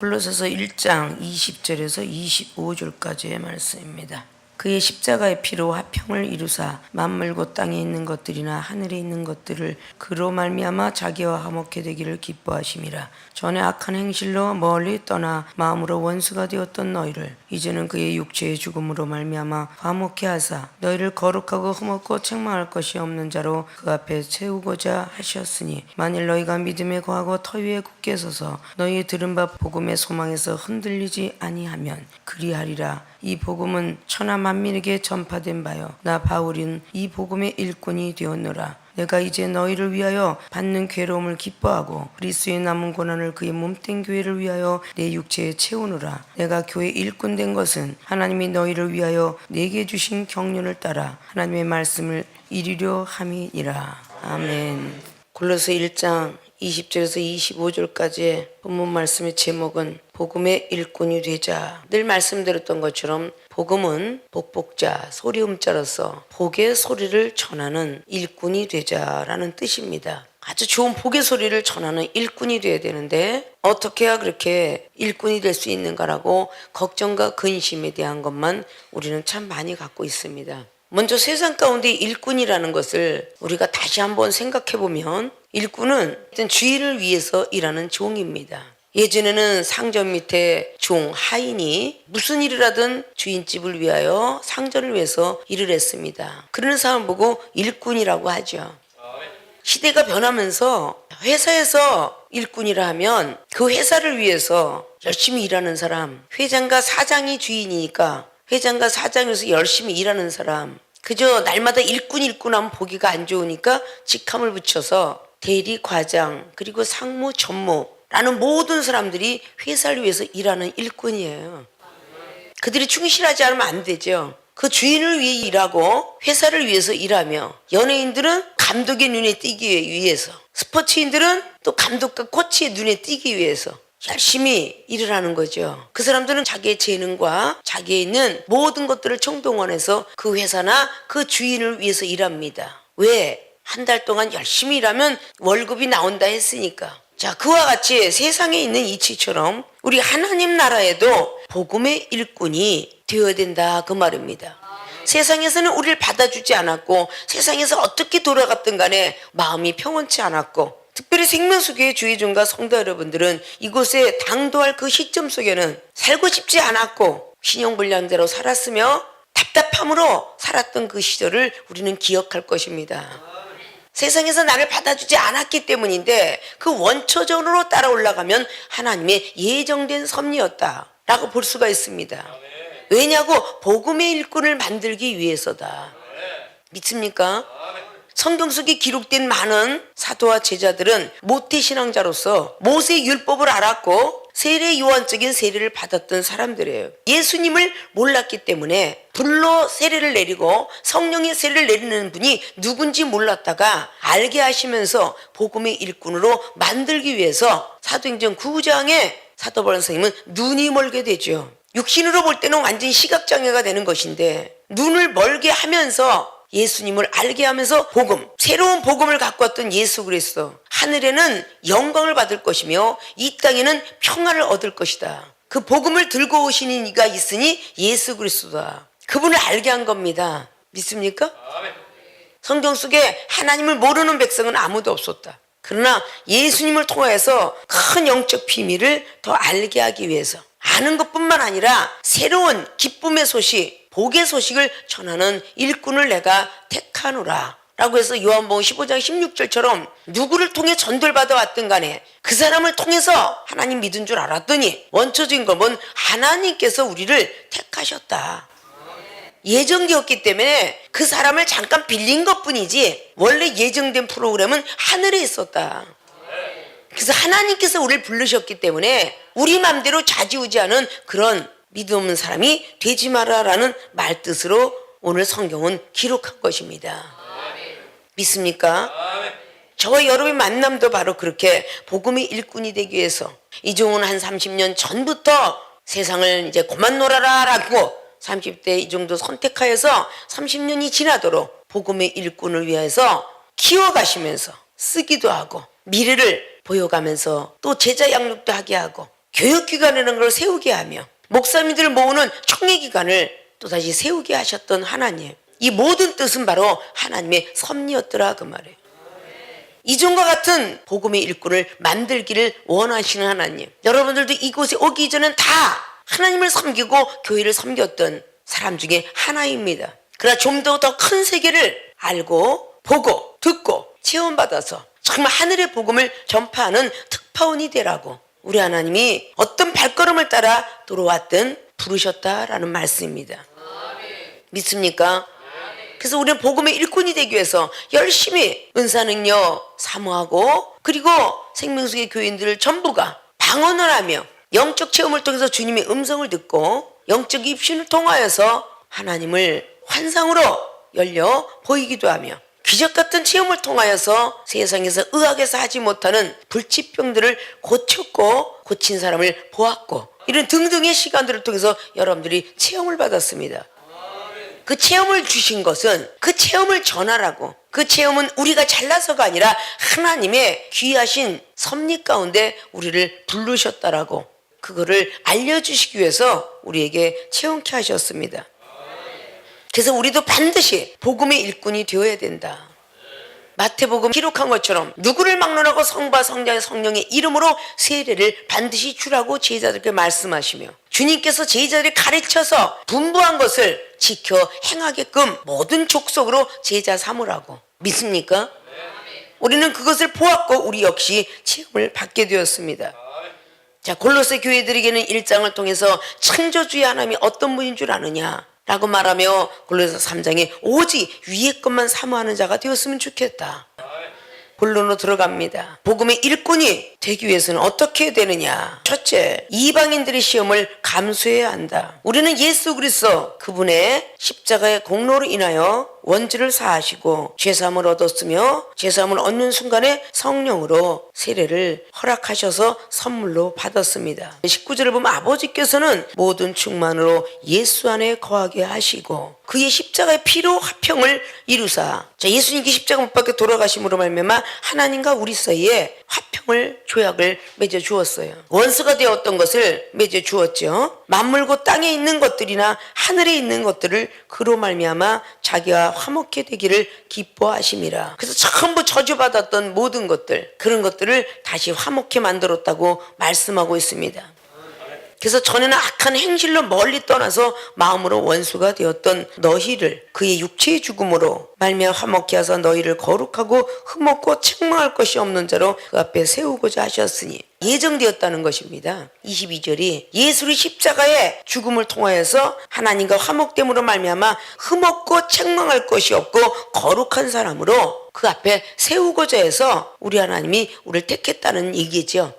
골로새서 1장 20절에서 25절까지의 말씀입니다. 그의 십자가의 피로 화평을 이루사 만물고 땅에 있는 것들이나 하늘에 있는 것들을 그로 말미암아 자기와 화목케 되기를 기뻐하심이라. 전에 악한 행실로 멀리 떠나 마음으로 원수가 되었던 너희를 이제는 그의 육체의 죽음으로 말미암아 화목케 하사 너희를 거룩하고 흠없고 책망할 것이 없는 자로 그 앞에 세우고자 하셨으니 만일 너희가 믿음에 거하고 터 위에 굳게 서서 너희 들은 바 복음의 소망에서 흔들리지 아니하면 그리하리라. 이 복음은 천하 만민에게 전파된 바요 나 바울인 이 복음의 일꾼이 되었노라. 내가 이제 너희를 위하여 받는 괴로움을 기뻐하고 그리스도의 남은 고난을 그의 몸된 교회를 위하여 내 육체에 채우노라. 내가 교회 일꾼 된 것은 하나님이 너희를 위하여 내게 주신 경륜을 따라 하나님의 말씀을 이루려 함이니라. 아멘. 골로새 1장 20절에서 25절까지의 본문 말씀의 제목은 복음의 일꾼이 되자. 늘 말씀드렸던 것처럼 복음은 복복자, 소리음자로서 복의 소리를 전하는 일꾼이 되자라는 뜻입니다. 아주 좋은 복의 소리를 전하는 일꾼이 되어야 되는데 어떻게 해야 그렇게 일꾼이 될 수 있는가라고 걱정과 근심에 대한 것만 우리는 참 많이 갖고 있습니다. 먼저 세상 가운데 일꾼이라는 것을 우리가 다시 한번 생각해보면 일꾼은 어떤 주인을 위해서 일하는 종입니다. 예전에는 상점 밑에 종, 하인이 무슨 일을 하든 주인집을 위하여 상전을 위해서 일을 했습니다. 그런 사람 보고 일꾼이라고 하죠. 시대가 변하면서 회사에서 일꾼이라 하면 그 회사를 위해서 열심히 일하는 사람, 회장과 사장이 주인이니까 회장과 사장에서 열심히 일하는 사람, 그저 날마다 일꾼하면 보기가 안 좋으니까 직함을 붙여서 대리, 과장, 그리고 상무, 전무라는 모든 사람들이 회사를 위해서 일하는 일꾼이에요. 그들이 충실하지 않으면 안 되죠. 그 주인을 위해 일하고 회사를 위해서 일하며, 연예인들은 감독의 눈에 띄기 위해서, 스포츠인들은 또 감독과 코치의 눈에 띄기 위해서 열심히 일을 하는 거죠. 그 사람들은 자기의 재능과 자기에 있는 모든 것들을 총동원해서 그 회사나 그 주인을 위해서 일합니다. 왜? 한 달 동안 열심히 일하면 월급이 나온다 했으니까. 자, 그와 같이 세상에 있는 이치처럼 우리 하나님 나라에도 복음의 일꾼이 되어야 된다 그 말입니다. 세상에서는 우리를 받아주지 않았고 세상에서 어떻게 돌아갔든 간에 마음이 평온치 않았고, 특별히 생명수교회 주의종과 성도 여러분들은 이곳에 당도할 그 시점 속에는 살고 싶지 않았고 신용불량자로 살았으며 답답함으로 살았던 그 시절을 우리는 기억할 것입니다. 세상에서 나를 받아주지 않았기 때문인데 그 원초전으로 따라 올라가면 하나님의 예정된 섭리였다라고 볼 수가 있습니다. 왜냐고? 복음의 일꾼을 만들기 위해서다. 믿습니까? 성경 속에 기록된 많은 사도와 제자들은 모태신앙자로서 모세의 율법을 알았고 세례 요한적인 세례를 받았던 사람들이에요. 예수님을 몰랐기 때문에 불로 세례를 내리고 성령의 세례를 내리는 분이 누군지 몰랐다가 알게 하시면서 복음의 일꾼으로 만들기 위해서 사도행전 9장에 사도 바울 선생님은 눈이 멀게 되죠. 육신으로 볼 때는 완전히 시각장애가 되는 것인데 눈을 멀게 하면서 예수님을 알게 하면서 복음, 새로운 복음을 갖고 왔던 예수 그리스도, 하늘에는 영광을 받을 것이며 이 땅에는 평안을 얻을 것이다. 그 복음을 들고 오시는 이가 있으니 예수 그리스도다. 그분을 알게 한 겁니다. 믿습니까? 성경 속에 하나님을 모르는 백성은 아무도 없었다. 그러나 예수님을 통해서 큰 영적 비밀을 더 알게 하기 위해서 아는 것뿐만 아니라 새로운 기쁨의 소식, 복의 소식을 전하는 일꾼을 내가 택하노라 라고 해서 요한복음 15장 16절처럼 누구를 통해 전도를 받아왔든 간에 그 사람을 통해서 하나님 믿은 줄 알았더니 원초적인 것은 하나님께서 우리를 택하셨다. 예정되었기 때문에 그 사람을 잠깐 빌린 것뿐이지 원래 예정된 프로그램은 하늘에 있었다. 그래서 하나님께서 우리를 부르셨기 때문에 우리 맘대로 좌지우지하는 그런 믿음 없는 사람이 되지 마라라는 말뜻으로 오늘 성경은 기록한 것입니다. 믿습니까? 저와 여러분의 만남도 바로 그렇게 복음의 일꾼이 되기 위해서 이종은 한 30년 전부터 세상을 이제 그만 놀아라 라고 30대 이 정도 선택하여서 30년이 지나도록 복음의 일꾼을 위해서 키워가시면서 쓰기도 하고 미래를 보여가면서 또 제자 양육도 하게 하고 교육기관이라는 걸 세우게 하며 목사님들을 모으는 총회기관을 또다시 세우게 하셨던 하나님, 이 모든 뜻은 바로 하나님의 섭리였더라 그 말이에요. 이전과 같은 복음의 일꾼을 만들기를 원하시는 하나님, 여러분들도 이곳에 오기 전엔 다 하나님을 섬기고 교회를 섬겼던 사람 중에 하나입니다. 그러나 좀 더 큰 세계를 알고 보고 듣고 체험받아서 정말 하늘의 복음을 전파하는 특파원이 되라고 우리 하나님이 어떤 발걸음을 따라 돌아왔든 부르셨다라는 말씀입니다. 믿습니까? 그래서 우리는 복음의 일꾼이 되기 위해서 열심히 은사능력 사모하고, 그리고 생명수의 교인들 전부가 방언을 하며 영적 체험을 통해서 주님의 음성을 듣고 영적 입신을 통하여서 하나님을 환상으로 열려 보이기도 하며 기적 같은 체험을 통하여서 세상에서 의학에서 하지 못하는 불치병들을 고쳤고 고친 사람을 보았고, 이런 등등의 시간들을 통해서 여러분들이 체험을 받았습니다. 그 체험을 주신 것은 그 체험을 전하라고, 그 체험은 우리가 잘나서가 아니라 하나님의 귀하신 섭리 가운데 우리를 부르셨다라고, 그거를 알려주시기 위해서 우리에게 체험케 하셨습니다. 그래서 우리도 반드시 복음의 일꾼이 되어야 된다. 마태복음 기록한 것처럼 누구를 막론하고 성부와 성자의 성령의 이름으로 세례를 반드시 주라고 제자들에게 말씀하시며, 주님께서 제자들이 가르쳐서 분부한 것을 지켜 행하게끔 모든 족속으로 제자 삼으라고. 믿습니까? 우리는 그것을 보았고 우리 역시 체험을 받게 되었습니다. 자, 골로새 교회들에게는 1장을 통해서 창조주의 하나님이 어떤 분인 줄 아느냐 라고 말하며 골로새 3장에 오직 위의 것만 사모하는 자가 되었으면 좋겠다. 본론으로 들어갑니다. 복음의 일꾼이 되기 위해서는 어떻게 되느냐? 첫째, 이방인들의 시험을 감수해야 한다. 우리는 예수 그리스도 그분의 십자가의 공로로 인하여 원죄를 사하시고 죄사함을 얻었으며, 죄사함을 얻는 순간에 성령으로 세례를 허락하셔서 선물로 받았습니다. 19절을 보면 아버지께서는 모든 충만으로 예수 안에 거하게 하시고 그의 십자가의 피로 화평을 이루사. 자, 예수님께 십자가 못 박혀 돌아가심으로 말미암아 하나님과 우리 사이에 화평을, 조약을 맺어 주었어요. 원수가 되었던 것을 맺어 주었죠. 만물고 땅에 있는 것들이나 하늘에 있는 것들을 그로 말미암아 자기와 화목해 되기를 기뻐하심이라. 그래서 전부 저주받았던 모든 것들, 그런 것들을 다시 화목해 만들었다고 말씀하고 있습니다. 그래서 전에는 악한 행실로 멀리 떠나서 마음으로 원수가 되었던 너희를 그의 육체의 죽음으로 말미암아 화목케 하사 너희를 거룩하고 흠없고 책망할 것이 없는 자로 그 앞에 세우고자 하셨으니, 예정되었다는 것입니다. 22절이 예수의 십자가의 죽음을 통하여서 하나님과 화목됨으로 말미암아 흠없고 책망할 것이 없고 거룩한 사람으로 그 앞에 세우고자 해서 우리 하나님이 우리를 택했다는 얘기죠.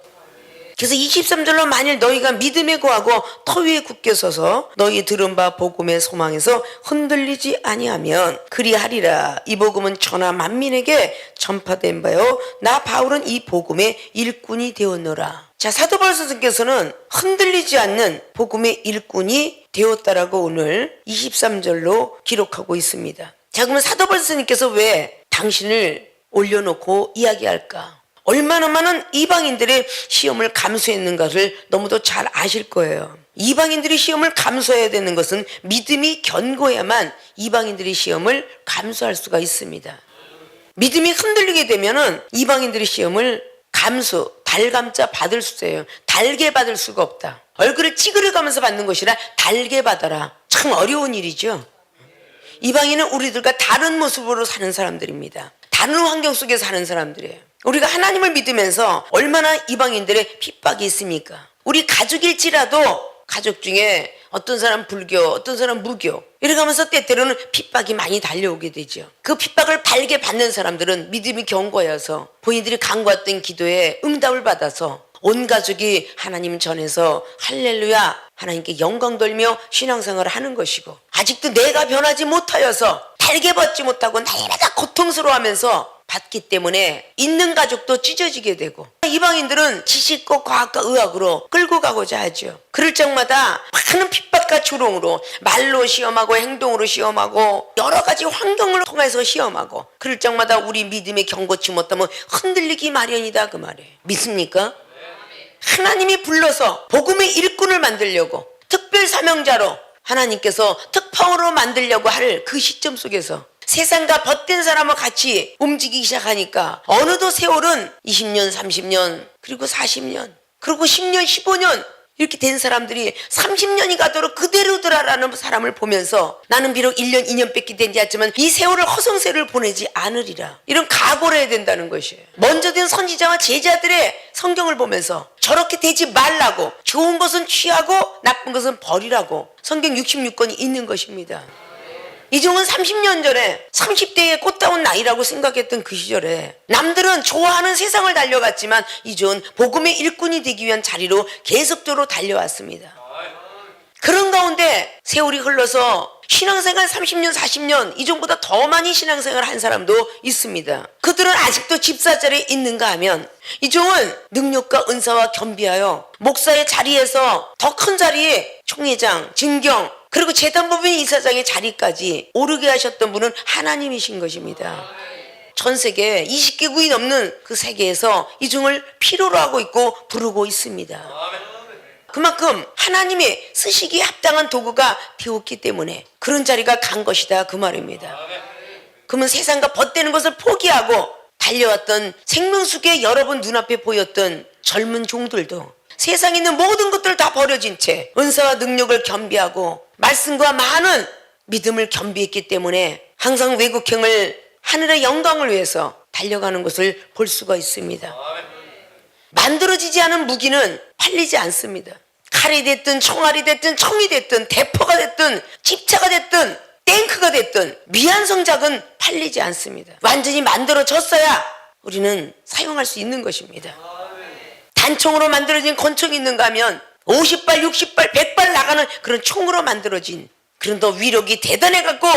그래서 23절로 만일 너희가 믿음에 거하고 터 위에 굳게 서서 너희 들은 바 복음의 소망에서 흔들리지 아니하면 그리하리라. 이 복음은 천하 만민에게 전파된 바요 나 바울은 이 복음의 일꾼이 되었노라. 자, 사도 바울 선생께서는 흔들리지 않는 복음의 일꾼이 되었다라고 오늘 23절로 기록하고 있습니다. 자, 그러면 사도 바울 선생님께서 왜 당신을 올려놓고 이야기할까? 얼마나 많은 이방인들의 시험을 감수했는가를 너무도 잘 아실 거예요. 이방인들의 시험을 감수해야 되는 것은 믿음이 견고해야만 이방인들의 시험을 감수할 수가 있습니다. 믿음이 흔들리게 되면은 이방인들의 시험을 감수, 달감자 받을 수 있어요. 달게 받을 수가 없다. 얼굴을 찌그러가면서 받는 것이라 달게 받아라. 참 어려운 일이죠. 이방인은 우리들과 다른 모습으로 사는 사람들입니다. 다른 환경 속에 사는 사람들이에요. 우리가 하나님을 믿으면서 얼마나 이방인들의 핍박이 있습니까? 우리 가족일지라도 가족 중에 어떤 사람 불교, 어떤 사람 무교 이렇게 하면서 때때로는 핍박이 많이 달려오게 되죠. 그 핍박을 달게 받는 사람들은 믿음이 견고해서 본인들이 간구했던 기도에 응답을 받아서 온 가족이 하나님 전에서 할렐루야 하나님께 영광 돌며 신앙생활을 하는 것이고, 아직도 내가 변하지 못하여서 달게 받지 못하고 날마다 고통스러워하면서 받기 때문에 있는 가족도 찢어지게 되고, 이방인들은 지식과 과학과 의학으로 끌고 가고자 하죠. 그럴 적마다 많은 핍박과 조롱으로 말로 시험하고 행동으로 시험하고 여러 가지 환경을 통해서 시험하고, 그럴 적마다 우리 믿음의 견고치 못하면 흔들리기 마련이다 그 말이에요. 믿습니까? 하나님이 불러서 복음의 일꾼을 만들려고 특별 사명자로 하나님께서 특파원으로 만들려고 할 그 시점 속에서 세상과 벗된 사람과 같이 움직이기 시작하니까 어느덧 세월은 20년, 30년, 그리고 40년, 그리고 10년, 15년 이렇게 된 사람들이 30년이 가도록 그대로더라라는 사람을 보면서 나는 비록 1년, 2년밖에 되지 않지만 이 세월을 허송세를 보내지 않으리라. 이런 각오를 해야 된다는 것이에요. 먼저 된 선지자와 제자들의 성경을 보면서 저렇게 되지 말라고, 좋은 것은 취하고 나쁜 것은 버리라고 성경 66권이 있는 것입니다. 이종은 30년 전에 30대의 꽃다운 나이라고 생각했던 그 시절에 남들은 좋아하는 세상을 달려갔지만 이종은 복음의 일꾼이 되기 위한 자리로 계속적으로 달려왔습니다. 그런 가운데 세월이 흘러서 신앙생활 30년, 40년 이종보다 더 많이 신앙생활을 한 사람도 있습니다. 그들은 아직도 집사자리에 있는가 하면 이종은 능력과 은사와 겸비하여 목사의 자리에서 더 큰 자리에 총회장, 증경, 그리고 재단법인 이사장의 자리까지 오르게 하셨던 분은 하나님이신 것입니다. 전 세계 20개국이 넘는 그 세계에서 이종을 필요로 하고 있고 부르고 있습니다. 그만큼 하나님이 쓰시기에 합당한 도구가 되었기 때문에 그런 자리가 간 것이다 그 말입니다. 그러면 세상과 벗대는 것을 포기하고 달려왔던 생명수계 여러분 눈앞에 보였던 젊은 종들도 세상에 있는 모든 것들을 다 버려진 채 은사와 능력을 겸비하고 말씀과 많은 믿음을 겸비했기 때문에 항상 외국행을 하늘의 영광을 위해서 달려가는 것을 볼 수가 있습니다. 만들어지지 않은 무기는 팔리지 않습니다. 칼이 됐든 총알이 됐든 총이 됐든 대포가 됐든 집차가 됐든 탱크가 됐든 미완성작은 팔리지 않습니다. 완전히 만들어졌어야 우리는 사용할 수 있는 것입니다. 단총으로 만들어진 권총이 있는가 하면 50발, 60발, 100발 나가는 그런 총으로 만들어진 그런 더 위력이 대단해갖고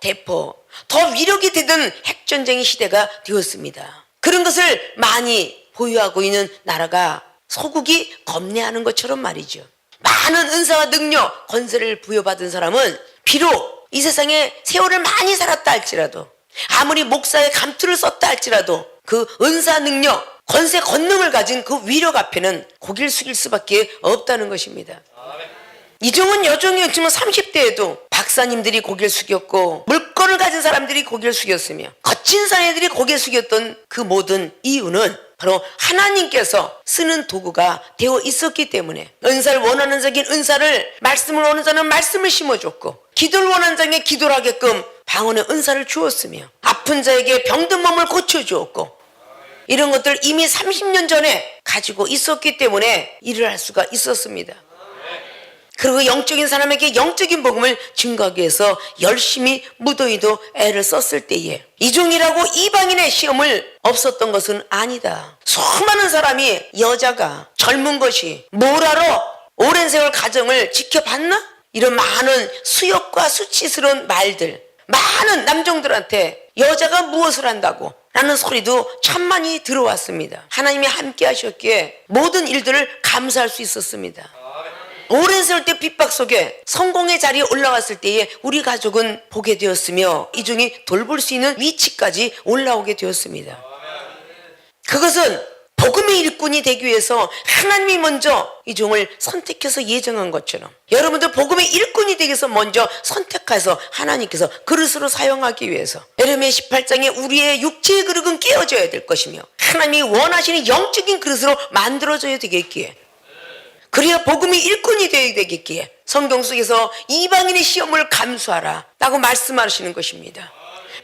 대포, 더 위력이 되던 핵전쟁의 시대가 되었습니다. 그런 것을 많이 보유하고 있는 나라가 소국이 겁내하는 것처럼 말이죠. 많은 은사와 능력, 권세를 부여받은 사람은 비록 이 세상에 세월을 많이 살았다 할지라도 아무리 목사의 감투를 썼다 할지라도 그 은사 능력, 권세 권능을 가진 그 위력 앞에는 고개를 숙일 수밖에 없다는 것입니다. 이종은 여종이었지만 30대에도 박사님들이 고개를 숙였고 물건을 가진 사람들이 고개를 숙였으며 거친 사내들이 고개를 숙였던 그 모든 이유는 바로 하나님께서 쓰는 도구가 되어 있었기 때문에 은사를 원하는 자에게 은사를, 말씀을 원하는 자는 말씀을 심어줬고 기도를 원하는 자에게 기도를 하게끔 방언의 은사를 주었으며 아픈 자에게 병든 몸을 고쳐주었고 이런 것들 이미 30년 전에 가지고 있었기 때문에 일을 할 수가 있었습니다. 그리고 영적인 사람에게 영적인 복음을 증거하기 위해서 열심히 무더위도 애를 썼을 때에 이종이라고 이방인의 시험을 없었던 것은 아니다. 수많은 사람이 여자가 젊은 것이 뭐라로 오랜 세월 가정을 지켜봤나? 이런 많은 수욕과 수치스러운 말들, 많은 남종들한테 여자가 무엇을 한다고 라는 소리도 천만이 들어왔습니다. 하나님이 함께 하셨기에 모든 일들을 감사할 수 있었습니다. 오랜 세월 때 핍박 속에 성공의 자리에 올라왔을 때에 우리 가족은 보게 되었으며 이종이 돌볼 수 있는 위치까지 올라오게 되었습니다. 그것은 복음의 일꾼이 되기 위해서 하나님이 먼저 이종을 선택해서 예정한 것처럼 여러분들 복음의 일꾼이 되기 위해서 먼저 선택해서 하나님께서 그릇으로 사용하기 위해서 에레미야 18장에 우리의 육체의 그릇은 깨어져야 될 것이며 하나님이 원하시는 영적인 그릇으로 만들어져야 되겠기에 그래야 복음의 일꾼이 되어야 되겠기에 성경 속에서 이방인의 시험을 감수하라 라고 말씀하시는 것입니다.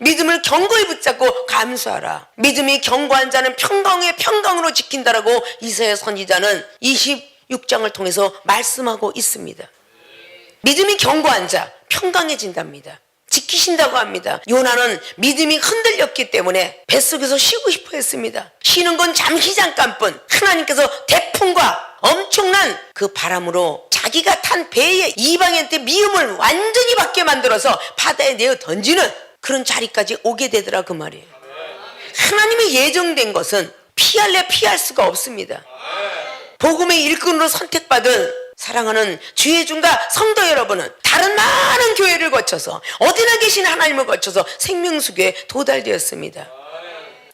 믿음을 견고히 붙잡고 감수하라. 믿음이 견고한 자는 평강의 평강으로 지킨다라고 이사야 선지자는 26장을 통해서 말씀하고 있습니다. 믿음이 견고한 자 평강해진답니다. 지키신다고 합니다. 요나는 믿음이 흔들렸기 때문에 뱃속에서 쉬고 싶어 했습니다. 쉬는 건 잠시 잠깐뿐 하나님께서 태풍과 엄청난 그 바람으로 자기가 탄 배에 이방인한테 미움을 완전히 받게 만들어서 바다에 내어 던지는 그런 자리까지 오게 되더라 그 말이에요. 하나님이 예정된 것은 피할래 피할 수가 없습니다. 복음의 일꾼으로 선택받은 사랑하는 주의 종과 성도 여러분은 다른 많은 교회를 거쳐서 어디나 계신 하나님을 거쳐서 생명수교에 도달되었습니다.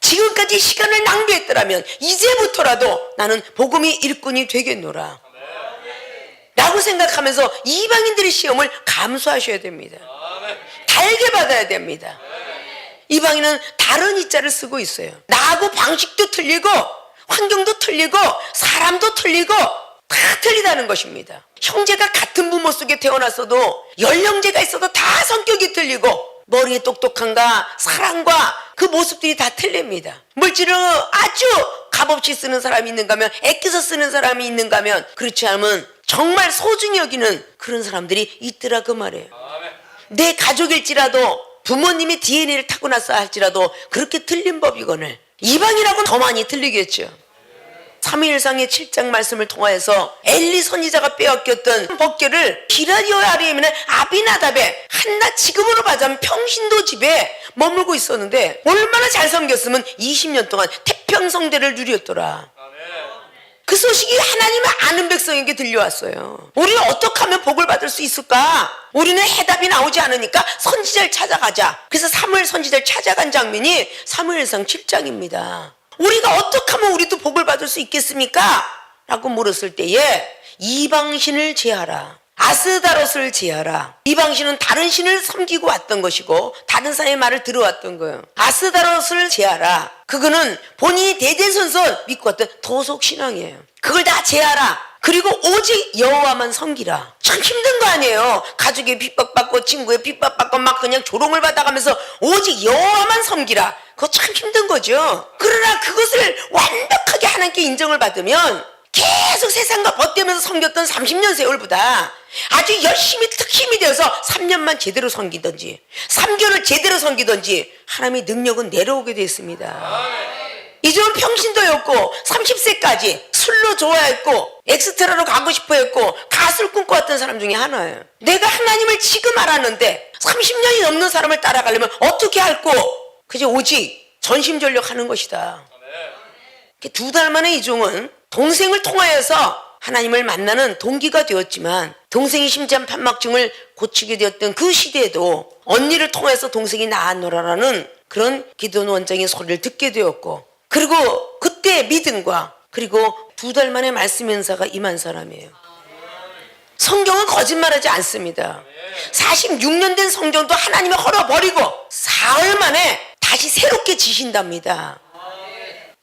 지금까지 시간을 낭비했더라면 이제부터라도 나는 복음의 일꾼이 되겠노라 라고 생각하면서 이방인들의 시험을 감수하셔야 됩니다. 달게 받아야 됩니다. 이방인은 다른 이자를 쓰고 있어요. 나하고 방식도 틀리고 환경도 틀리고 사람도 틀리고 다 틀리다는 것입니다. 형제가 같은 부모 속에 태어났어도 연령제가 있어도 다 성격이 틀리고 머리에 똑똑한가 사랑과 그 모습들이 다 틀립니다. 물질을 아주 값없이 쓰는 사람이 있는가 하면 애껴서 쓰는 사람이 있는가 하면 그렇지 않으면 정말 소중히 여기는 그런 사람들이 있더라 그 말이에요. 내 가족일지라도 부모님이 DNA를 타고났어 할지라도 그렇게 틀린 법이거늘 이방이라고는 더 많이 틀리겠죠. 3일상의 7장 말씀을 통하여서 엘리 선지자가 빼앗겼던 법궤를 기라디오 아래에 있는 아비나답의 한낱 지금으로 말하자면 평신도 집에 머물고 있었는데 얼마나 잘 섬겼으면 20년 동안 태평성대를 누렸더라. 그 소식이 하나님을 아는 백성에게 들려왔어요. 우리는 어떻게 하면 복을 받을 수 있을까? 우리는 해답이 나오지 않으니까 선지자를 찾아가자. 그래서 사무엘 선지자를 찾아간 장면이 사무엘상 7장입니다. 우리가 어떻게 하면 우리도 복을 받을 수 있겠습니까? 라고 물었을 때에 이방신을 제하라. 아스다롯을 제하라. 이방신은 다른 신을 섬기고 왔던 것이고 다른 사람의 말을 들어왔던 거예요. 아스다롯을 제하라. 그거는 본인이 대대손손 믿고 왔던 도속신앙이에요. 그걸 다 제하라. 그리고 오직 여호와만 섬기라. 참 힘든 거 아니에요. 가족의 핍박받고 친구의 핍박받고 막 그냥 조롱을 받아가면서 오직 여호와만 섬기라. 그거 참 힘든 거죠. 그러나 그것을 완벽하게 하나님께 인정을 받으면 계속 세상과 벗대면서 섬겼던 30년 세월보다 아주 열심히 특 힘이 되어서 3년만 제대로 섬기든지 3개월을 제대로 섬기든지 하나님의 능력은 내려오게 됐습니다. 이전은 평신도였고 30세까지 술로 좋아했고 엑스트라로 가고 싶어 했고 가수를 꿈꿔왔던 사람 중에 하나예요. 내가 하나님을 지금 알았는데 30년이 넘는 사람을 따라가려면 어떻게 할꼬? 그저 오직 전심전력 하는 것이다. 2달 만에 이종은 동생을 통하여서 하나님을 만나는 동기가 되었지만 동생이 심장 판막증을 고치게 되었던 그 시대에도 언니를 통해서 동생이 나았노라라는 그런 기도원 원장의 소리를 듣게 되었고 그리고 그때 믿음과 그리고 2달 만에 말씀 연사가 임한 사람이에요. 성경은 거짓말하지 않습니다. 46년 된 성경도 하나님이 헐어버리고 사흘 만에 다시 새롭게 지신답니다.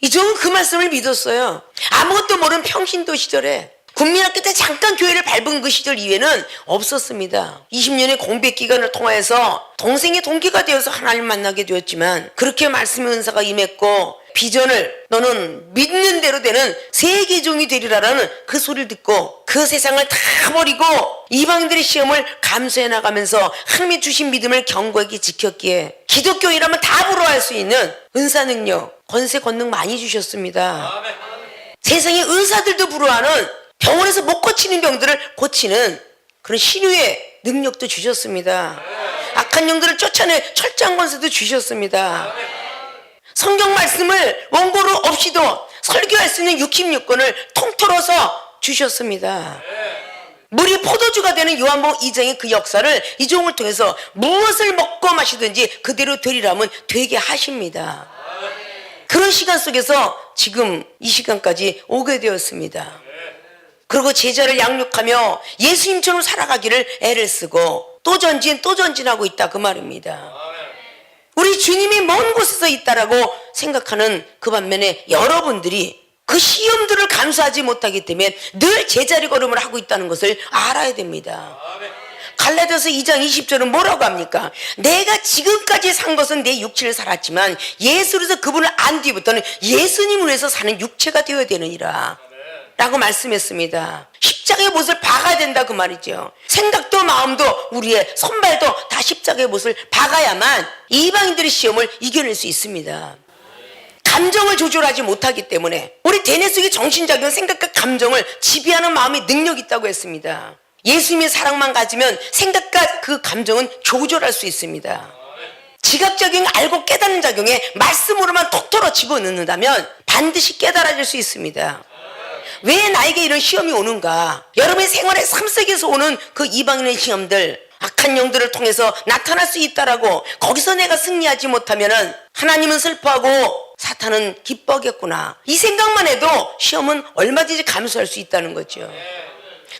이종은 그 말씀을 믿었어요. 아무것도 모르는 평신도 시절에 국민학교 때 잠깐 교회를 밟은 그 시절 이외에는 없었습니다. 20년의 공백 기간을 통하여서 동생의 동기가 되어서 하나님 만나게 되었지만 그렇게 말씀의 은사가 임했고 비전을 너는 믿는 대로 되는 세계종이 되리라라는 그 소리를 듣고 그 세상을 다 버리고 이방인들의 시험을 감수해 나가면서 하나님이 주신 믿음을 견고하게 지켰기에 기독교인이라면 다 부러워할 수 있는 은사 능력, 권세 권능 많이 주셨습니다. 세상의 의사들도 부러워하는 병원에서 못 고치는 병들을 고치는 그런 신유의 능력도 주셨습니다. 악한 영들을 쫓아내 철저한 권세도 주셨습니다. 성경 말씀을 원고로 없이도 설교할 수 있는 66권을 통틀어서 주셨습니다. 물이 포도주가 되는 요한복음 2장의 그 역사를 이종을 통해서 무엇을 먹고 마시든지 그대로 되리라면 되게 하십니다. 그런 시간 속에서 지금 이 시간까지 오게 되었습니다. 그리고 제자를 양육하며 예수님처럼 살아가기를 애를 쓰고 또 전진하고 있다 그 말입니다. 우리 주님이 먼 곳에서 있다라고 생각하는 그 반면에 여러분들이 그 시험들을 감수하지 못하기 때문에 늘 제자리 걸음을 하고 있다는 것을 알아야 됩니다. 갈라디아서 2장 20절은 뭐라고 합니까? 내가 지금까지 산 것은 내 육체를 살았지만 예수로서 그분을 안 뒤부터는 예수님을 위해서 사는 육체가 되어야 되느니라 라고 말씀했습니다. 십자가의 못을 박아야 된다 그 말이죠. 생각도 마음도 우리의 손발도 다 십자가의 못을 박아야만 이방인들의 시험을 이겨낼 수 있습니다. 감정을 조절하지 못하기 때문에 우리 대뇌 속의 정신작용 생각과 감정을 지배하는 마음의 능력이 있다고 했습니다. 예수님의 사랑만 가지면 생각과 그 감정은 조절할 수 있습니다. 지각작용 알고 깨닫는 작용에 말씀으로만 톡 집어넣는다면 반드시 깨달아질 수 있습니다. 왜 나에게 이런 시험이 오는가? 여러분의 생활의 삶 속에서 오는 그 이방인의 시험들 악한 영들을 통해서 나타날 수 있다라고 거기서 내가 승리하지 못하면은 하나님은 슬퍼하고 사탄은 기뻐하겠구나. 이 생각만 해도 시험은 얼마든지 감수할 수 있다는 거죠.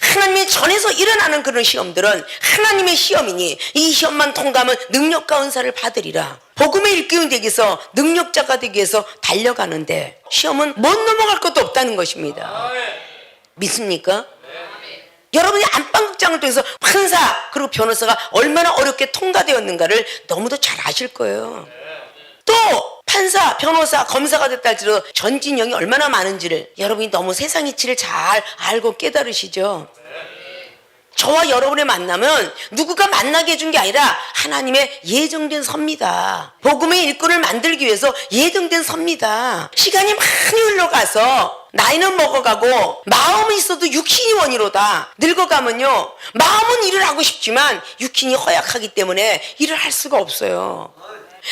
하나님의 전에서 일어나는 그런 시험들은 하나님의 시험이니 이 시험만 통과하면 능력과 은사를 받으리라. 복음의 일꾼이 되기 위해서 능력자가 되기 위해서 달려가는데 시험은 못 넘어갈 것도 없다는 것입니다. 믿습니까? 여러분이 안방극장을 통해서 판사 그리고 변호사가 얼마나 어렵게 통과되었는가를 너무도 잘 아실 거예요. 또 판사, 변호사, 검사가 됐다 할지라도 전진영이 얼마나 많은지를 여러분이 너무 세상 이치를 잘 알고 깨달으시죠. 저와 여러분의 만남은 누구가 만나게 해준 게 아니라 하나님의 예정된 섭니다. 복음의 일꾼을 만들기 위해서 예정된 섭니다. 시간이 많이 흘러가서 나이는 먹어가고 마음은 있어도 육신이 원이로다. 늙어가면요 마음은 일을 하고 싶지만 육신이 허약하기 때문에 일을 할 수가 없어요.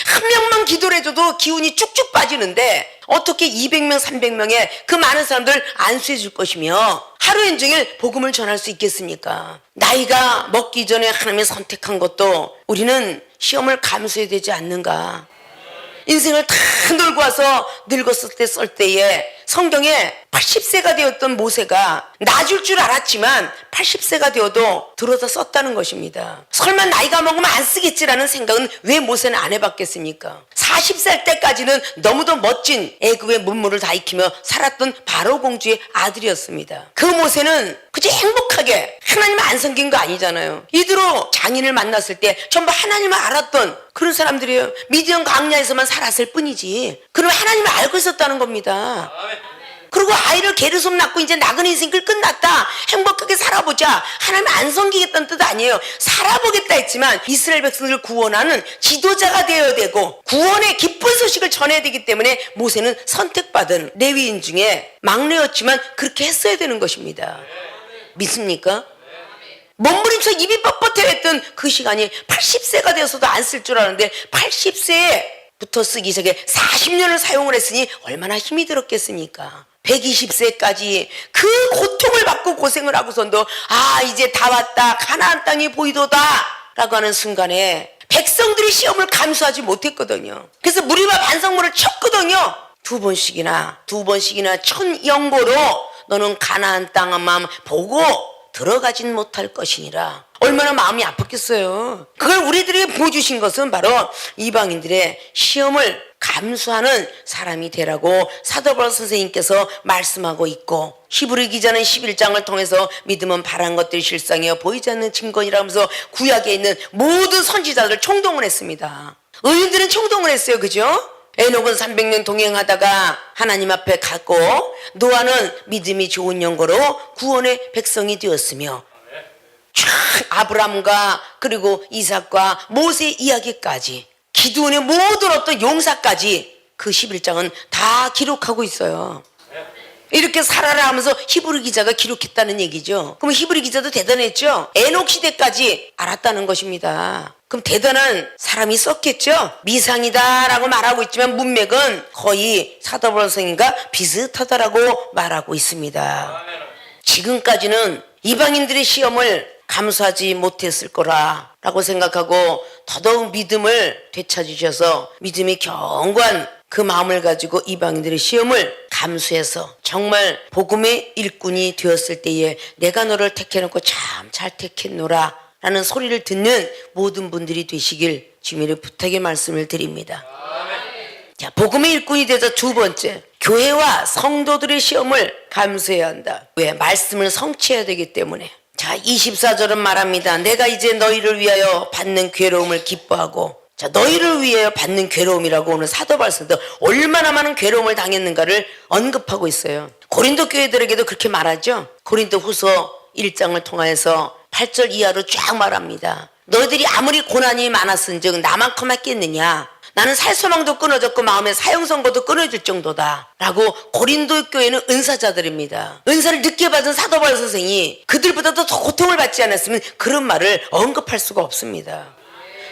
한 명만 기도를 해줘도 기운이 쭉쭉 빠지는데 어떻게 200명, 300명의 그 많은 사람들 안수해 줄 것이며 하루 종일 복음을 전할 수 있겠습니까? 나이가 먹기 전에 하나님이 선택한 것도 우리는 시험을 감수해야 되지 않는가? 인생을 다 놀고 와서 늙었을 때 썰 때에 성경에 80세가 되었던 모세가 나줄 줄 알았지만 80세가 되어도 들어서 썼다는 것입니다. 설마 나이가 먹으면 안 쓰겠지라는 생각은 왜 모세는 안 해봤겠습니까? 40살 때까지는 너무도 멋진 애굽의 문물을 다 익히며 살았던 바로 공주의 아들이었습니다. 그 모세는 그저 행복하게 하나님을 안 섬긴 거 아니잖아요. 이대로 장인을 만났을 때 전부 하나님을 알았던 그런 사람들이에요. 미디안 광야에서만 살았을 뿐이지. 그럼 하나님을 알고 있었다는 겁니다. 그리고 아이를 게르솜 낳고 이제 나그네 인생 끝났다. 행복하게 살아보자. 하나님 안 섬기겠다는 뜻 아니에요. 살아보겠다 했지만 이스라엘 백성들을 구원하는 지도자가 되어야 되고 구원의 기쁜 소식을 전해야 되기 때문에 모세는 선택받은 레위인 중에 막내였지만 그렇게 했어야 되는 것입니다. 믿습니까? 몸부림쳐 입이 뻣뻣해했던 그 시간이 80세가 되어서도 안 쓸 줄 알았는데 80세부터 쓰기 시작해 40년을 사용을 했으니 얼마나 힘이 들었겠습니까? 120세까지 그 고통을 받고 고생을 하고선도 이제 다 왔다 가나안 땅이 보이도다 라고 하는 순간에 백성들이 시험을 감수하지 못했거든요. 그래서 무리와 반성문을 쳤거든요. 두 번씩이나 천영고로 너는 가나안 땅만 보고 들어가진 못할 것이니라. 얼마나 마음이 아팠겠어요. 그걸 우리들에게 보여주신 것은 바로 이방인들의 시험을 감수하는 사람이 되라고 사도 바울 선생님께서 말씀하고 있고, 히브리 기자는 11장을 통해서 믿음은 바란 것들이 실상이여 보이지 않는 증거니라 하면서 구약에 있는 모든 선지자들 총동을 했습니다. 의인들은 총동을 했어요. 그죠? 에녹은 300년 동행하다가 하나님 앞에 갔고, 노아는 믿음이 좋은 영고로 구원의 백성이 되었으며, 아브람과 그리고 이삭과 모세 이야기까지, 기드온의 모든 어떤 용사까지 그 11장은 다 기록하고 있어요. 이렇게 살아라 하면서 히브리 기자가 기록했다는 얘기죠. 그럼 히브리 기자도 대단했죠. 에녹 시대까지 알았다는 것입니다. 그럼 대단한 사람이 썼겠죠. 미상이다라고 말하고 있지만 문맥은 거의 사도 바울 선생님과 비슷하다라고 말하고 있습니다. 지금까지는 이방인들의 시험을 감수하지 못했을 거라고 생각하고 더더욱 믿음을 되찾으셔서 믿음이 견고한 그 마음을 가지고 이방인들의 시험을 감수해서 정말 복음의 일꾼이 되었을 때에 내가 너를 택해놓고 참 잘 택했노라 라는 소리를 듣는 모든 분들이 되시길 주님의 부탁의 말씀을 드립니다. 자, 복음의 일꾼이 되자 두 번째, 교회와 성도들의 시험을 감수해야 한다. 왜? 말씀을 성취해야 되기 때문에. 자, 24절은 말합니다. 내가 이제 너희를 위하여 받는 괴로움을 기뻐하고, 자, 너희를 위하여 받는 괴로움이라고 오늘 사도 바울도 얼마나 많은 괴로움을 당했는가를 언급하고 있어요. 고린도 교회들에게도 그렇게 말하죠. 고린도 후서 1장을 통하여서 8절 이하로 쫙 말합니다. 너희들이 아무리 고난이 많았은즉 나만큼 했겠느냐. 나는 살소망도 끊어졌고 마음의 사형선고도 끊어질 정도다 라고 고린도 교회는 은사자들입니다. 은사를 늦게 받은 사도 바울 선생이 그들보다도 더 고통을 받지 않았으면 그런 말을 언급할 수가 없습니다.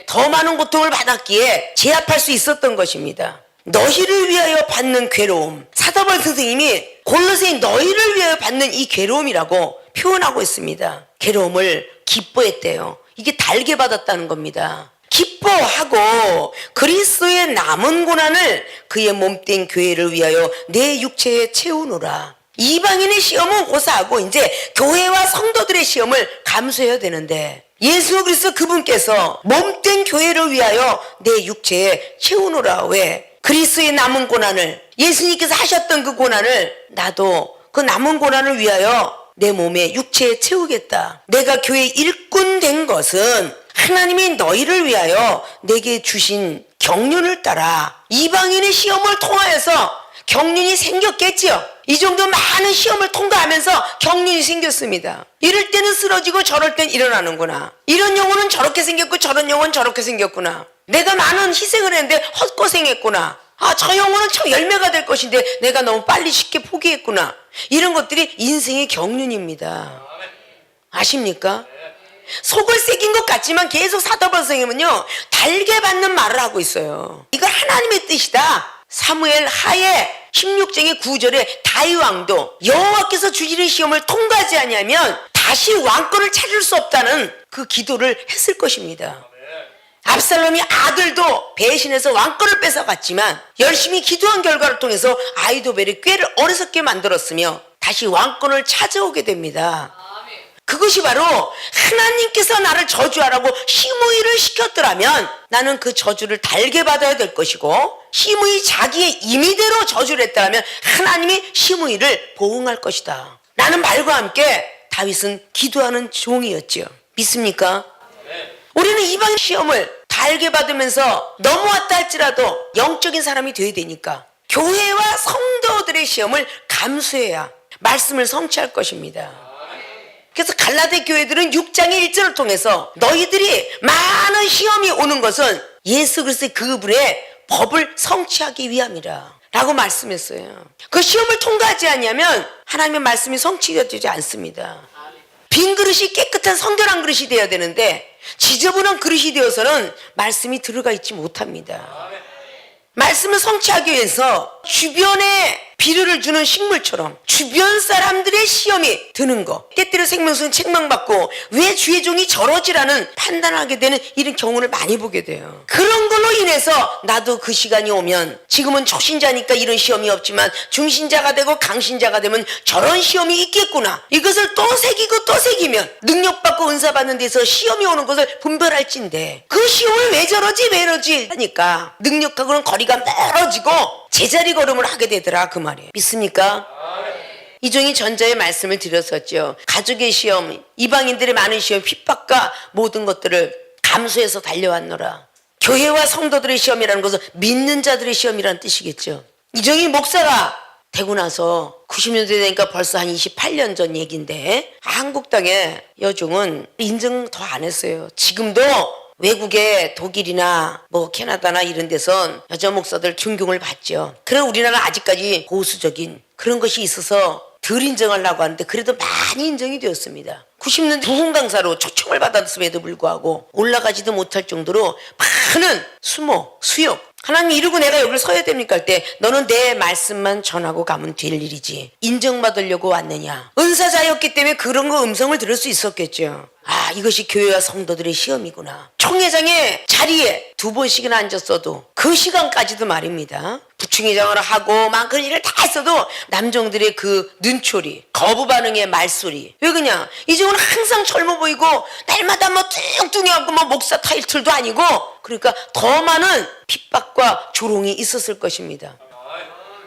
더 많은 고통을 받았기에 제압할 수 있었던 것입니다. 너희를 위하여 받는 괴로움, 사도 바울 선생님이 골로새인 너희를 위하여 받는 이 괴로움이라고 표현하고 있습니다. 괴로움을 기뻐했대요. 이게 달게 받았다는 겁니다. 기뻐하고 그리스도의 남은 고난을 그의 몸된 교회를 위하여 내 육체에 채우노라. 이방인의 시험은 고사하고 이제 교회와 성도들의 시험을 감수해야 되는데 예수 그리스도 그분께서 몸된 교회를 위하여 내 육체에 채우노라. 왜? 그리스도의 남은 고난을, 예수님께서 하셨던 그 고난을 나도 그 남은 고난을 위하여 내 몸에 육체에 채우겠다. 내가 교회의 일꾼 된 것은 하나님이 너희를 위하여 내게 주신 경륜을 따라 이방인의 시험을 통하여서 경륜이 생겼겠지요. 이 정도 많은 시험을 통과하면서 경륜이 생겼습니다. 이럴 때는 쓰러지고 저럴 땐 일어나는구나. 이런 영혼은 저렇게 생겼고 저런 영혼은 저렇게 생겼구나. 내가 많은 희생을 했는데 헛고생했구나. 저 영혼은 저 열매가 될 것인데 내가 너무 빨리 쉽게 포기했구나. 이런 것들이 인생의 경륜입니다. 아십니까? 속을 새긴 것 같지만 계속 사도바울서는요 달게 받는 말을 하고 있어요. 이건 하나님의 뜻이다. 사무엘 하에 16장의 9절에 다윗 왕도 여호와께서 주시는 시험을 통과하지 아니하면 다시 왕권을 찾을 수 없다는 그 기도를 했을 것입니다. 압살롬이 아들도 배신해서 왕권을 뺏어갔지만 열심히 기도한 결과를 통해서 아히도벨이 꾀를 어리석게 만들었으며 다시 왕권을 찾아오게 됩니다. 그것이 바로 하나님께서 나를 저주하라고 시므이를 시켰더라면 나는 그 저주를 달게 받아야 될 것이고, 시므이 자기의 임의대로 저주를 했다면 하나님이 시므이를 보응할 것이다 라는 말과 함께 다윗은 기도하는 종이었죠. 믿습니까? 우리는 이방 시험을 달게 받으면서 넘어왔다 할지라도 영적인 사람이 되어야 되니까 교회와 성도들의 시험을 감수해야 말씀을 성취할 것입니다. 그래서 갈라디 교회들은 6장의 1절을 통해서 너희들이 많은 시험이 오는 것은 예수 그리스도의 그분의 법을 성취하기 위함이라 라고 말씀했어요. 그 시험을 통과하지 않으면 하나님의 말씀이 성취되지 않습니다. 빈 그릇이 깨끗한 성결한 그릇이 되어야 되는데 지저분한 그릇이 되어서는 말씀이 들어가 있지 못합니다. 말씀을 성취하기 위해서 주변에 비료를 주는 식물처럼 주변 사람들의 시험이 드는 거, 때때로 생명수는 책망받고 왜 주의 종이 저러지라는 판단하게 되는 이런 경우를 많이 보게 돼요. 그런 걸로 인해서 나도 그 시간이 오면, 지금은 초신자니까 이런 시험이 없지만 중신자가 되고 강신자가 되면 저런 시험이 있겠구나, 이것을 또 새기고 또 새기면 능력받고 은사받는 데서 시험이 오는 것을 분별할진데 그 시험을 왜 저러지 왜 이러지 하니까 능력하고는 거리가 멀어지고 제자리 걸음을 하게 되더라, 그 말이에요. 믿습니까? 이종이 전자의 말씀을 드렸었죠. 가족의 시험, 이방인들의 많은 시험, 핍박과 모든 것들을 감수해서 달려왔노라. 교회와 성도들의 시험이라는 것은 믿는 자들의 시험이라는 뜻이겠죠. 이종이 목사가 되고 나서 90년대 되니까 벌써 한 28년 전 얘기인데 한국 땅에 여종은 인정 더 안 했어요. 지금도 외국의 독일이나 캐나다나 이런 데선 여자 목사들 존경을 받죠. 그럼 우리나라는 아직까지 보수적인 그런 것이 있어서 덜 인정하려고 하는데 그래도 많이 인정이 되었습니다. 90년 부흥 강사로 초청을 받았음에도 불구하고 올라가지도 못할 정도로 많은 수모, 수욕, 하나님 이러고 내가 여기를 서야 됩니까 할 때 너는 내 말씀만 전하고 가면 될 일이지 인정받으려고 왔느냐. 은사자였기 때문에 그런 거 음성을 들을 수 있었겠죠. 이것이 교회와 성도들의 시험이구나. 총회장의 자리에 2번씩이나 앉았어도 그 시간까지도 말입니다. 부총회장을 하고 막 그런 일을 다 했어도 남정들의 그 눈초리, 거부 반응의 말소리. 왜 그냥 이종은 항상 젊어 보이고 날마다 뚱뚱해갖고 목사 타이틀도 아니고, 그러니까 더 많은 핍박과 조롱이 있었을 것입니다.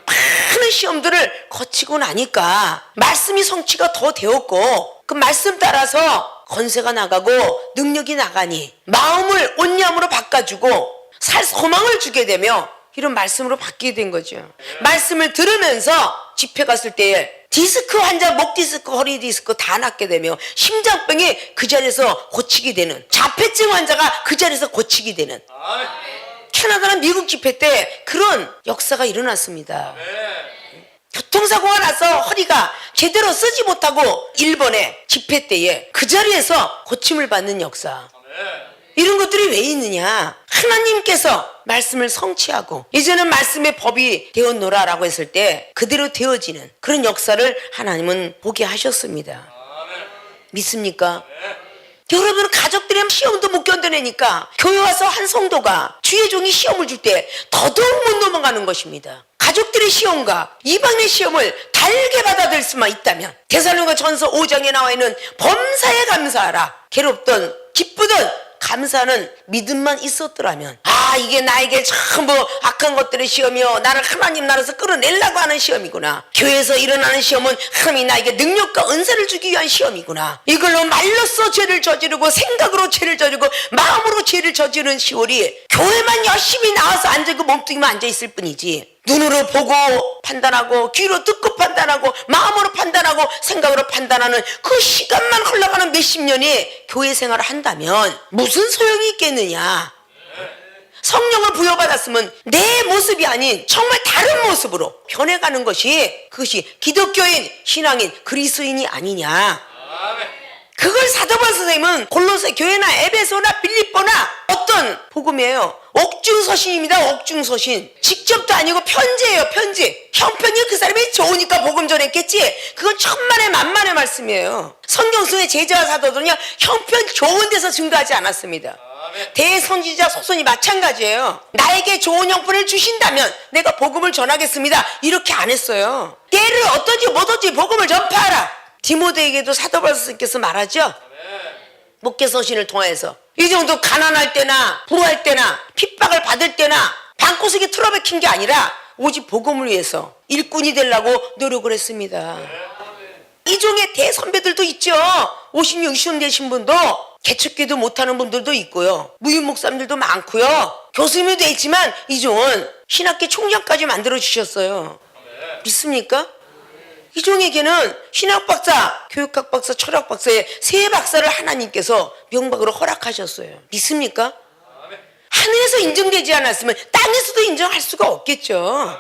많은 시험들을 거치고 나니까 말씀이 성취가 더 되었고 그 말씀 따라서 권세가 나가고 능력이 나가니 마음을 온념으로 바꿔주고 살 소망을 주게 되며 이런 말씀으로 바뀌게 된 거죠. 말씀을 들으면서 집회 갔을 때 디스크 환자, 목 디스크, 허리 디스크 다 낫게 되며 심장병이 그 자리에서 고치게 되는, 자폐증 환자가 그 자리에서 고치게 되는, 캐나다나 미국 집회 때 그런 역사가 일어났습니다. 교통사고가 나서 허리가 제대로 쓰지 못하고 일본의 집회 때에 그 자리에서 고침을 받는 역사. 이런 것들이 왜 있느냐. 하나님께서 말씀을 성취하고 이제는 말씀의 법이 되었노라 라고 했을 때 그대로 되어지는 그런 역사를 하나님은 보게 하셨습니다. 믿습니까? 여러분, 가족들이 시험도 못 견뎌내니까 교회 와서 한 성도가 주의 종이 시험을 줄 때 더더욱 못 넘어가는 것입니다. 가족들의 시험과 이방의 시험을 달게 받아들일 수만 있다면 데살로니가 전서 5장에 나와 있는 범사에 감사하라. 괴롭던 기쁘던 감사는 믿음만 있었더라면, 이게 나에게 전부 악한 것들의 시험이요, 나를 하나님 나라에서 끌어내려고 하는 시험이구나. 교회에서 일어나는 시험은 하나님이 나에게 능력과 은사를 주기 위한 시험이구나. 이걸로 말로써 죄를 저지르고 생각으로 죄를 저지르고 마음으로 죄를 저지르는 시월이 교회만 열심히 나와서 앉아있고 몸뚱이만 앉아있을 뿐이지, 눈으로 보고 판단하고 귀로 듣고 판단하고 마음으로 판단하고 생각으로 판단하는 그 시간만 흘러가는 몇십 년이 교회 생활을 한다면 무슨 소용이 있겠느냐. 성령을 부여받았으면 내 모습이 아닌 정말 다른 모습으로 변해가는 것이, 그것이 기독교인, 신앙인, 그리스도인이 아니냐. 그걸 사도 바울 선생님은 골로새 교회나 에베소나 빌립보나 어떤 복음이에요? 옥중서신입니다. 옥중서신. 직접도 아니고 편지예요. 편지. 형편이 그 사람이 좋으니까 복음 전했겠지. 그건 천만의 만만의 말씀이에요. 성경 속의 제자와 사도들은요, 형편 좋은 데서 증거하지 않았습니다. 대선지자 소선이 마찬가지예요. 나에게 좋은 형편을 주신다면 내가 복음을 전하겠습니다, 이렇게 안 했어요. 때를 어떤지 뭐든지 복음을 전파하라. 디모데에게도 사도 바울 선생님께서 말하죠. 목회서신을 통해서 이 정도 가난할 때나 부할 때나 핍박을 받을 때나 방구석에 틀어박힌 게 아니라 오직 복음을 위해서 일꾼이 되려고 노력을 했습니다. 이종의 대선배들도 있죠. 50, 60 되신 분도, 개척기도 못하는 분들도 있고요, 무임 목사님들도 많고요, 교수님도 있지만 이종은 신학계 총장까지 만들어 주셨어요. 믿습니까? 이종에게는 신학 박사, 교육학 박사, 철학 박사의 세 박사를 하나님께서 명박으로 허락하셨어요. 믿습니까? 하늘에서 인정되지 않았으면 땅에서도 인정할 수가 없겠죠.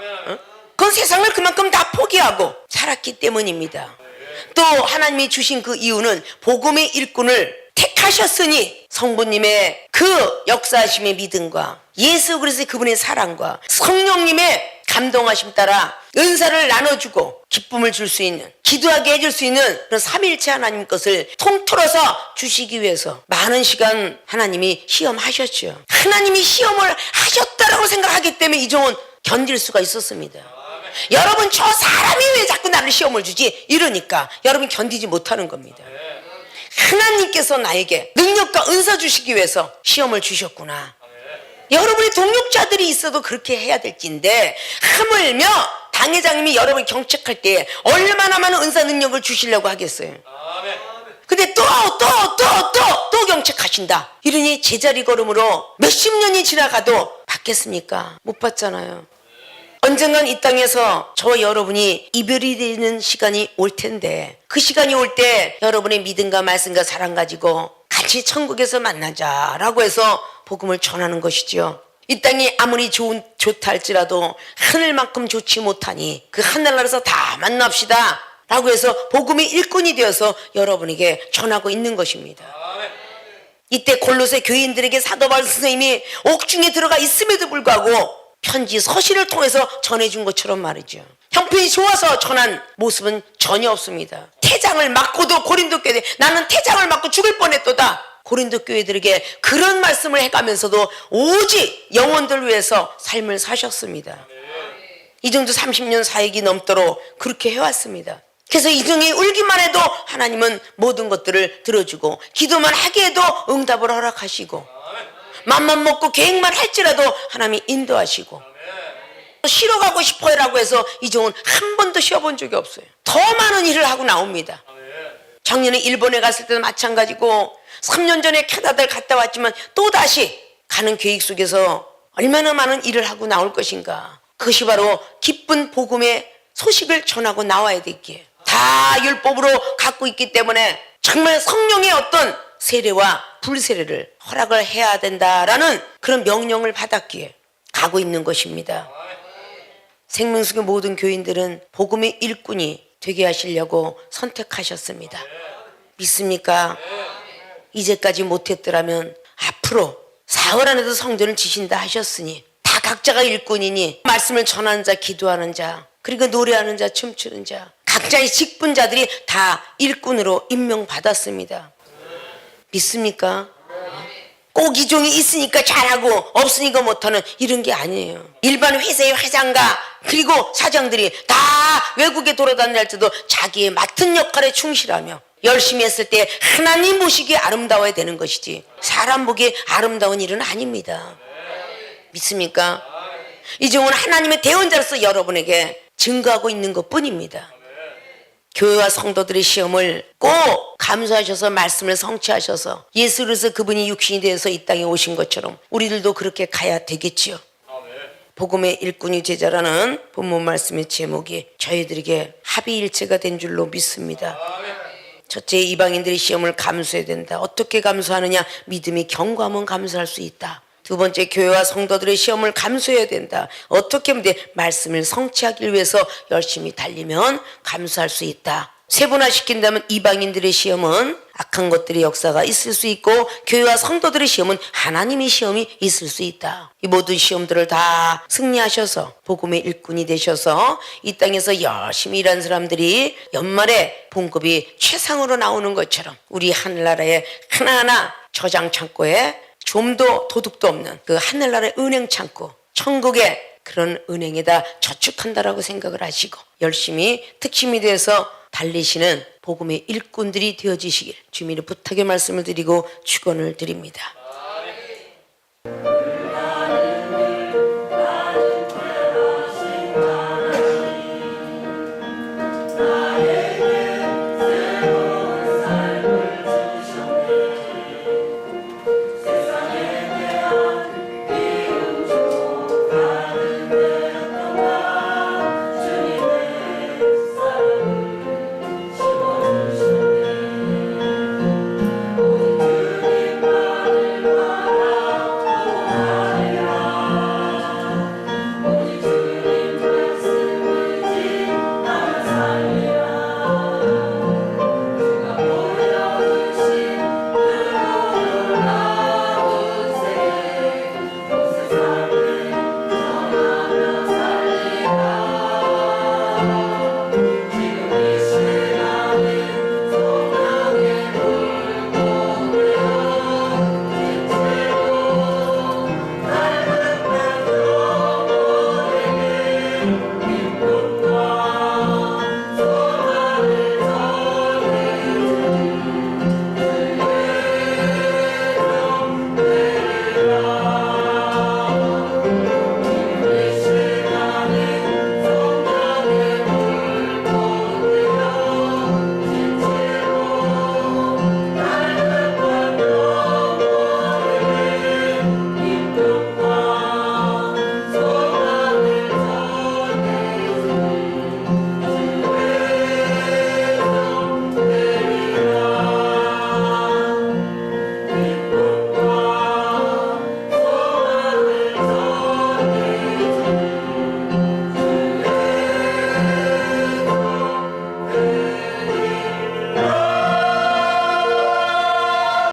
그건 세상을 그만큼 다 포기하고 살았기 때문입니다. 또 하나님이 주신 그 이유는 복음의 일꾼을 택하셨으니 성부님의 그 역사하심의 믿음과 예수 그리스도의 그분의 사랑과 성령님의 감동하심 따라 은사를 나눠주고 기쁨을 줄 수 있는, 기도하게 해줄 수 있는 그런 삼위일체 하나님 것을 통틀어서 주시기 위해서 많은 시간 하나님이 시험하셨죠. 하나님이 시험을 하셨다라고 생각하기 때문에 이종은 견딜 수가 있었습니다. 여러분, 저 사람이 왜 자꾸 나를 시험을 주지? 이러니까 여러분 견디지 못하는 겁니다. 하나님께서 나에게 능력과 은사 주시기 위해서 시험을 주셨구나. 여러분의 동력자들이 있어도 그렇게 해야 될진데, 하물며 당회장님이 여러분을 경책할 때 얼마나 많은 은사 능력을 주시려고 하겠어요. 근데 또 경책하신다. 이러니 제자리 걸음으로 몇십 년이 지나가도 받겠습니까? 못 받잖아요. 언젠간 이 땅에서 저와 여러분이 이별이 되는 시간이 올 텐데, 그 시간이 올 때 여러분의 믿음과 말씀과 사랑 가지고 같이 천국에서 만나자라고 해서 복음을 전하는 것이죠. 이 땅이 아무리 좋다 할지라도 하늘만큼 좋지 못하니 그 하늘나라에서 다 만납시다 라고 해서 복음의 일꾼이 되어서 여러분에게 전하고 있는 것입니다. 이때 골로새 교인들에게 사도 바울 선생님이 옥중에 들어가 있음에도 불구하고 편지 서신을 통해서 전해준 것처럼 말이죠. 형편이 좋아서 전한 모습은 전혀 없습니다. 태장을 맞고도 고린도 교회, 나는 태장을 맞고 죽을 뻔했도다. 고린도 교회들에게 그런 말씀을 해가면서도 오직 영혼들 위해서 삶을 사셨습니다. 이 정도 30년 사역이 넘도록 그렇게 해왔습니다. 그래서 이종이 울기만 해도 하나님은 모든 것들을 들어주고, 기도만 하게 해도 응답을 허락하시고, 맘만 먹고 계획만 할지라도 하나님이 인도하시고, 쉬러 가고 싶어요 라고 해서 이종은 한 번도 쉬어본 적이 없어요. 더 많은 일을 하고 나옵니다. 작년에 일본에 갔을 때도 마찬가지고, 3년 전에 캐나다를 갔다 왔지만 또다시 가는 계획 속에서 얼마나 많은 일을 하고 나올 것인가. 그것이 바로 기쁜 복음의 소식을 전하고 나와야 되기에, 다 율법으로 갖고 있기 때문에 정말 성령의 어떤 세례와 불세례를 허락을 해야 된다라는 그런 명령을 받았기에 가고 있는 것입니다. 생명수교 모든 교인들은 복음의 일꾼이 되게 하시려고 선택하셨습니다. 믿습니까? 이제까지 못했더라면 앞으로 사흘 안에도 성전을 지신다 하셨으니 다 각자가 일꾼이니 말씀을 전하는 자, 기도하는 자, 그리고 노래하는 자, 춤추는 자, 각자의 직분자들이 다 일꾼으로 임명받았습니다. 믿습니까? 꼭 이 종이 있으니까 잘하고 없으니까 못하는 이런 게 아니에요. 일반 회사의 회장과 그리고 사장들이 다 외국에 돌아다닐 때도 자기의 맡은 역할에 충실하며 열심히 했을 때 하나님 보시기에 아름다워야 되는 것이지 사람 보기에 아름다운 일은 아닙니다. 믿습니까? 이 종은 하나님의 대언자로서 여러분에게 증거하고 있는 것뿐입니다. 교회와 성도들의 시험을 꼭 감수하셔서 말씀을 성취하셔서 예수 그리스도 그분이 육신이 되어서 이 땅에 오신 것처럼 우리들도 그렇게 가야 되겠지요. 복음의 일꾼이 제자라는 본문 말씀의 제목이 저희들에게 합의일체가 된 줄로 믿습니다. 첫째, 이방인들의 시험을 감수해야 된다. 어떻게 감수하느냐? 믿음이 견고하면 감수할 수 있다. 두 번째, 교회와 성도들의 시험을 감수해야 된다. 어떻게 하면 돼? 말씀을 성취하기 위해서 열심히 달리면 감수할 수 있다. 세분화시킨다면 이방인들의 시험은 악한 것들의 역사가 있을 수 있고 교회와 성도들의 시험은 하나님의 시험이 있을 수 있다. 이 모든 시험들을 다 승리하셔서 복음의 일꾼이 되셔서 이 땅에서 열심히 일한 사람들이 연말에 봉급이 최상으로 나오는 것처럼 우리 하늘나라의 하나하나 저장 창고에 좀도 도둑도 없는 그 하늘나라의 은행 창고, 천국의 그런 은행에다 저축한다라고 생각을 하시고 열심히 특심이 돼서 달리시는 복음의 일꾼들이 되어지시길 주님의 부탁의 말씀을 드리고 축원을 드립니다.